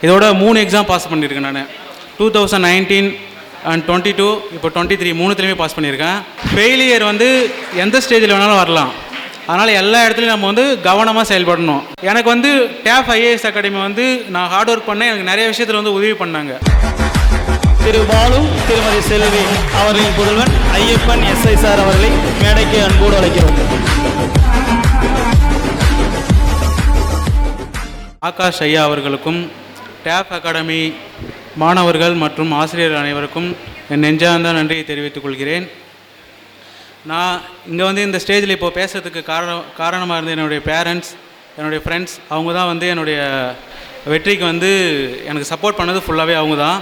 இதோட 3 exam pass பண்ணியிருக்கேன் நான். 2019 அண்ட் 22 இப்போ 23 3த்துலேயுமே பாஸ் பண்ணியிருக்கேன். ஃபெயிலியர் வந்து எந்த ஸ்டேஜில் வேணாலும் வரலாம். அதனால் எல்லா இடத்துலையும் நம்ம வந்து கவனமாக செயல்படணும். எனக்கு வந்து டேப் ஐஏஎஸ் அகாடமி வந்து நான் ஹார்ட் ஒர்க் பண்ணேன். எனக்கு நிறைய விஷயத்தில் வந்து உதவி பண்ணாங்க. திரு பாலு, திருமதி செல்வி அவர்களின் புதல்வன் ஐயப்பன் எஸ்ஐ சார் அவர்களை மேடைக்கு அன்போடு அழைக்கிறோம். ஆகாஷ் ஐயா அவர்களுக்கும் டேப் அகாடமி மாணவர்கள் மற்றும் ஆசிரியர்கள் அனைவருக்கும் என் நெஞ்சார்ந்த நன்றியை தெரிவித்துக் கொள்கிறேன். நான் இங்கே வந்து இந்த ஸ்டேஜில் இப்போது பேசுறதுக்கு காரணமாக இருந்த என்னுடைய பேரண்ட்ஸ், என்னுடைய ஃப்ரெண்ட்ஸ், அவங்க தான் வந்து என்னுடைய வெற்றிக்கு வந்து எனக்கு சப்போர்ட் பண்ணது ஃபுல்லாகவே அவங்க தான்.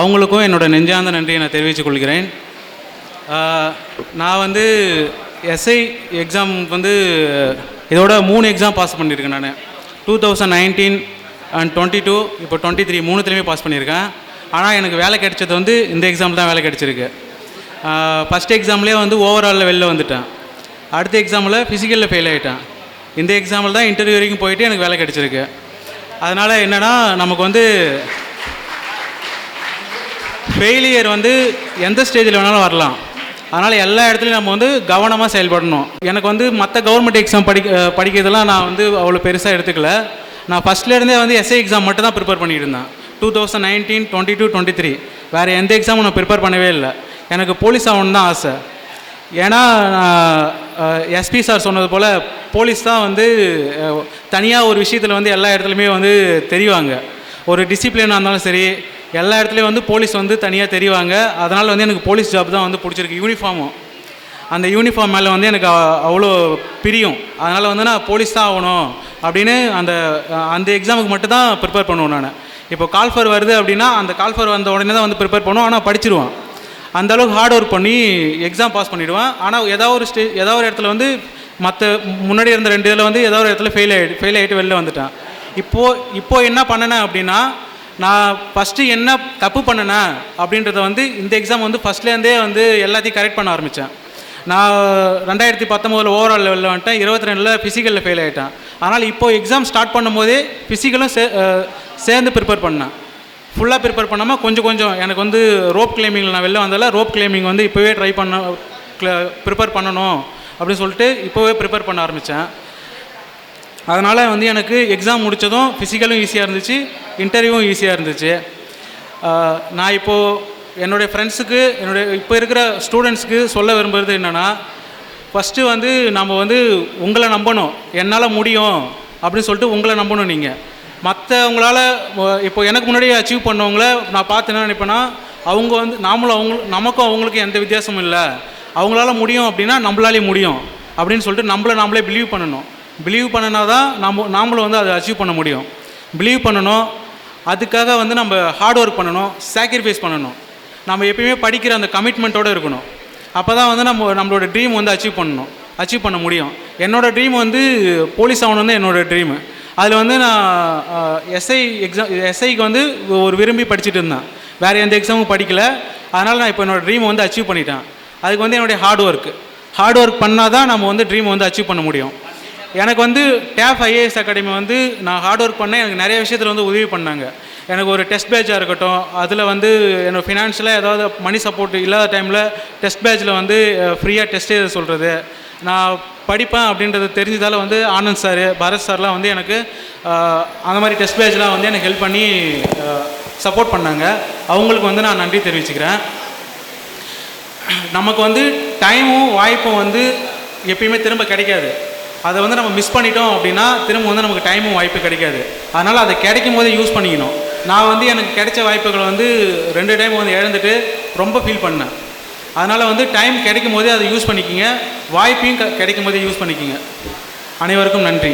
அவங்களுக்கும் என்னோடய நெஞ்சார்ந்த நன்றியை நான் தெரிவித்துக் கொள்கிறேன். நான் வந்து எஸ்ஐ எக்ஸாம் வந்து இதோட 3 எக்ஸாம் பாஸ் பண்ணியிருக்கேன் நான். 2019 அண்ட் 22 இப்போ 23 3த்துலேயுமே பாஸ் பண்ணியிருக்கேன். ஆனால் எனக்கு வேலை கிடைச்சது வந்து இந்த எக்ஸாம் தான் வேலை கிடச்சிருக்கு. ஃபஸ்ட் எக்ஸாம்லேயே வந்து ஓவராலில் வெளில வந்துட்டேன். அடுத்த எக்ஸாமில் ஃபிசிக்கலில் ஃபெயில் ஆகிட்டேன். இந்த எக்ஸாமில் தான் இன்டர்வியூ வரைக்கும் போயிட்டு எனக்கு வேலை கிடச்சிருக்கு. அதனால் என்னென்னா நமக்கு வந்து ஃபெயிலியர் வந்து எந்த ஸ்டேஜில் வேணாலும் வரலாம். அதனால் எல்லா இடத்துலையும் நம்ம வந்து கவனமாக செயல்படணும். எனக்கு வந்து மற்ற கவர்மெண்ட் எக்ஸாம் படிக்கிறதெல்லாம் நான் வந்து அவ்வளோ பெருசாக எடுத்துக்கல. நான் ஃபஸ்ட்லேருந்தே வந்து எஸ்ஐ எக்ஸாம் மட்டும் தான் ப்ரிப்பேர் பண்ணிட்டு இருந்தேன். 2019, 22, 23 வேறு எந்த எக்ஸாமும் நான் ப்ரிப்பேர் பண்ணவே இல்லை. எனக்கு போலீஸ் ஆகணுன்னு தான் ஆசை. ஏன்னா எஸ்பி சார் சொன்னது போல் போலீஸ் தான் வந்து தனியாக ஒரு விஷயத்தில் வந்து எல்லா இடத்துலையுமே வந்து தெரிவாங்க. ஒரு டிசிப்ளினாக இருந்தாலும் சரி, எல்லா இடத்துலையும் வந்து போலீஸ் வந்து தனியாக தெரிவாங்க. அதனால் வந்து எனக்கு போலீஸ் ஜாப் தான் வந்து பிடிச்சிருக்கு. யூனிஃபார்மும், அந்த யூனிஃபார்ம் மேலே வந்து எனக்கு அவ்வளோ பிரியும். அதனால் வந்து நான் போலீஸ் தான் ஆகணும் அப்படின்னு அந்த எக்ஸாமுக்கு மட்டும் தான் ப்ரிப்பேர் பண்ணுவேன் நான். இப்போ கால்ஃபர் வருது அப்படின்னா அந்த கால்ஃபர் வந்த உடனே தான் வந்து ப்ரிப்பேர் பண்ணுவோம். ஆனால் படிச்சிருவான். அந்தளவுக்கு ஹார்ட் ஒர்க் பண்ணி எக்ஸாம் பாஸ் பண்ணிவிடுவேன். ஆனால் ஏதாவது ஒரு இடத்துல வந்து மற்ற முன்னாடி இருந்த 2 இதில் வந்து ஏதாவது ஒரு இடத்துல ஃபெயில் ஆகிட்டு வெளில வந்துட்டேன். இப்போது என்ன பண்ணேன் அப்படின்னா, நான் ஃபஸ்ட்டு என்ன தப்பு பண்ணேன் அப்படின்றத வந்து இந்த எக்ஸாம் வந்து ஃபஸ்ட்லேருந்தே வந்து எல்லாத்தையும் கரெக்ட் பண்ண ஆரம்பித்தேன். நான் 2019 ஓவரால் லெவலில் வந்துட்டேன். 22 ஃபிசிக்கலில் ஃபெயில் ஆகிட்டேன். ஆனால் இப்போது எக்ஸாம் ஸ்டார்ட் பண்ணும்போதே ஃபிசிக்கலும் சேர்ந்து ப்ரிப்பேர் பண்ணேன். ஃபுல்லாக ப்ரிப்பேர் பண்ணாமல் கொஞ்சம் எனக்கு வந்து ரோப் கிளைம்பிங்கில் நான் வெளில வந்தால ரோப் கிளைம்பிங் வந்து இப்போவே ப்ரிப்பேர் பண்ணணும் அப்படின்னு சொல்லிட்டு இப்போவே ப்ரிப்பேர் பண்ண ஆரம்பித்தேன். அதனால் வந்து எனக்கு எக்ஸாம் முடித்ததும் ஃபிசிக்கலும் ஈஸியாக இருந்துச்சு, இன்டர்வியூவும் ஈஸியாக இருந்துச்சு. நான் இப்போது என்னுடைய ஃப்ரெண்ட்ஸுக்கு, இப்போ இருக்கிற ஸ்டூடெண்ட்ஸுக்கு சொல்ல விரும்புகிறது என்னென்னா, ஃபஸ்ட்டு வந்து நம்ம வந்து உங்களை நம்பணும். என்னால் முடியும் அப்படின்னு சொல்லிட்டு உங்களை நம்பணும். நீங்கள் மற்றவங்களால் இப்போ எனக்கு முன்னாடி அச்சீவ் பண்ணவங்கள நான் பார்த்து என்ன நினைப்பேன்னா, அவங்க வந்து நமக்கும் அவங்களுக்கும் எந்த வித்தியாசமும் இல்லை. அவங்களால முடியும் அப்படின்னா நம்மளாலே முடியும் அப்படின்னு சொல்லிட்டு நாமளே பிலீவ் பண்ணணும். பிலீவ் பண்ணினா தான் நாமளும் வந்து அதை அச்சீவ் பண்ண முடியும். பிலீவ் பண்ணணும். அதுக்காக வந்து நம்ம ஹார்ட் ஒர்க் பண்ணணும், சாக்ரிஃபைஸ் பண்ணணும். நம்ம எப்பயுமே படிக்கிற அந்த கமிட்மெண்ட்டோடு இருக்கணும். அப்போ தான் வந்து நம்மளோட ட்ரீம் வந்து அச்சீவ் பண்ண முடியும். என்னோடய ட்ரீம் வந்து போலீஸ் ஆகணுன்னு என்னோடய ட்ரீமு. அதில் வந்து நான் எஸ்ஐக்கு வந்து ஒரு விரும்பி படிச்சுட்டு இருந்தேன். வேறு எந்த எக்ஸாமும் படிக்கலை. அதனால் நான் இப்போ என்னோடய ட்ரீமை வந்து அச்சீவ் பண்ணிட்டேன். அதுக்கு வந்து என்னுடைய ஹார்ட் ஒர்க் பண்ணால் தான் நம்ம வந்து ட்ரீமை வந்து அச்சீவ் பண்ண முடியும். எனக்கு வந்து டேப் ஐஏஎஸ் அகாடமி வந்து நான் ஹார்ட் ஒர்க் பண்ணேன். எனக்கு நிறைய விஷயத்தில் வந்து உதவி பண்ணாங்க. எனக்கு ஒரு டெஸ்ட் பேட்சாக இருக்கட்டும், அதில் வந்து என்னோடய ஃபினான்ஷியலாக ஏதாவது மணி சப்போர்ட் இல்லாத டைமில் டெஸ்ட் பேட்சில் வந்து ஃப்ரீயாக டெஸ்ட் எழுத சொல்கிறது, நான் படிப்பேன் அப்படின்றது தெரிஞ்சதால் வந்து ஆனந்த் சார், பரத் சார்லாம் வந்து எனக்கு அந்த மாதிரி டெஸ்ட் பேட்ச்லாம் வந்து எனக்கு ஹெல்ப் பண்ணி சப்போர்ட் பண்ணாங்க. அவங்களுக்கு வந்து நான் நன்றி தெரிவிச்சுக்கிறேன். நமக்கு வந்து டைமும் வாய்ப்பும் வந்து எப்பயுமே திரும்ப கிடைக்காது. அதை வந்து நம்ம மிஸ் பண்ணிட்டோம் அப்படின்னா திரும்ப வந்து நமக்கு டைமும் வாய்ப்பு கிடைக்காது. அதனால் அதை கிடைக்கும் போதே யூஸ் பண்ணிக்கணும். நான் வந்து எனக்கு கிடைச்ச வாய்ப்புகளை வந்து 2 டைம் வந்து இழந்துட்டு ரொம்ப ஃபீல் பண்ணேன். அதனால் வந்து டைம் கிடைக்கும் போதே அதை யூஸ் பண்ணிக்கிங்க, வாய்ப்பையும் கிடைக்கும் போதே யூஸ் பண்ணிக்கிங்க. அனைவருக்கும் நன்றி.